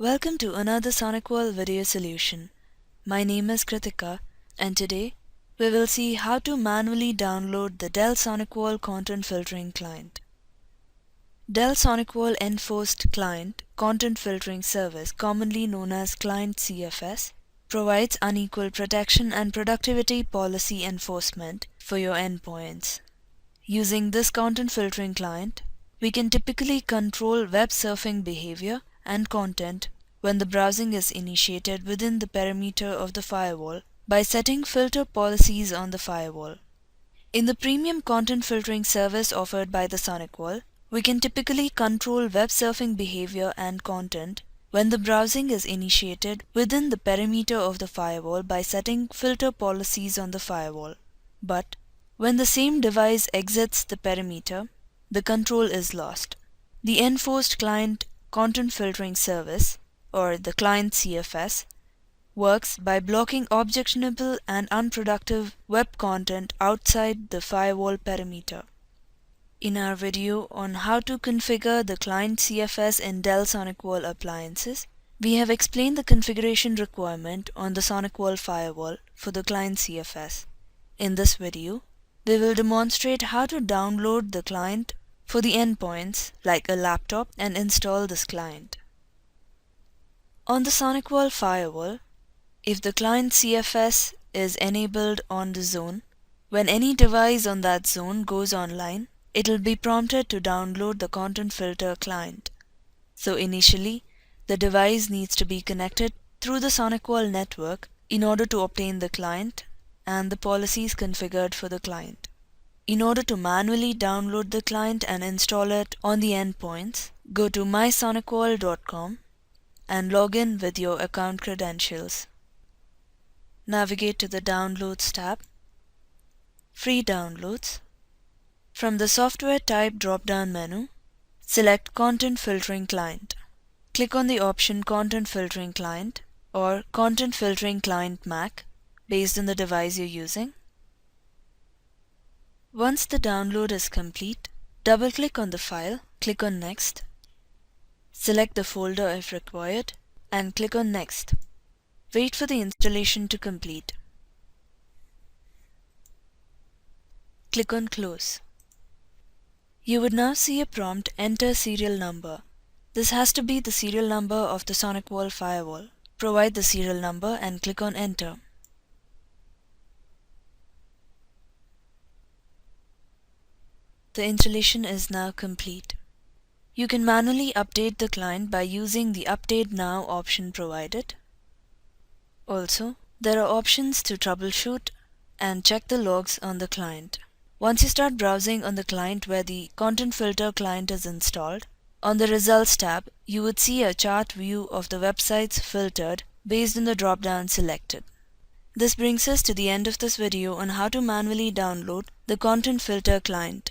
Welcome to another SonicWall video solution. My name is Kritika, and today we will see how to manually download the Dell SonicWall Content Filtering Client. Dell SonicWall Enforced Client Content Filtering Service, commonly known as Client CFS, provides unequal protection and productivity policy enforcement for your endpoints. Using this content filtering client, we can typically control web surfing behavior and content when the browsing is initiated within the perimeter of the firewall by setting filter policies on the firewall. In the premium content filtering service offered by the SonicWall, we can typically control web surfing behavior and content when the browsing is initiated within the perimeter of the firewall by setting filter policies on the firewall. But when the same device exits the perimeter, the control is lost. The Enforced Client Content Filtering Service, or the Client CFS, works by blocking objectionable and unproductive web content outside the firewall perimeter. In our video on how to configure the Client CFS in Dell SonicWall appliances, we have explained the configuration requirement on the SonicWall firewall for the Client CFS. In this video, we will demonstrate how to download the client for the endpoints like a laptop and install this client. On the SonicWall firewall, if the client CFS is enabled on the zone, when any device on that zone goes online, it will be prompted to download the content filter client. So initially, the device needs to be connected through the SonicWall network in order to obtain the client and the policies configured for the client. In order to manually download the client and install it on the endpoints, go to mysonicwall.com and log in with your account credentials. Navigate to the Downloads tab, Free Downloads. From the Software Type drop-down menu, select Content Filtering Client. Click on the option Content Filtering Client or Content Filtering Client Mac based on the device you're using. Once the download is complete, double-click on the file, click on Next. Select the folder if required and click on Next. Wait for the installation to complete. Click on Close. You would now see a prompt Enter Serial Number. This has to be the serial number of the SonicWall firewall. Provide the serial number and click on Enter. The installation is now complete. You can manually update the client by using the Update Now option provided. Also, there are options to troubleshoot and check the logs on the client. Once you start browsing on the client where the Content Filter client is installed, on the Results tab, you would see a chart view of the websites filtered based on the drop-down selected. This brings us to the end of this video on how to manually download the Content Filter client.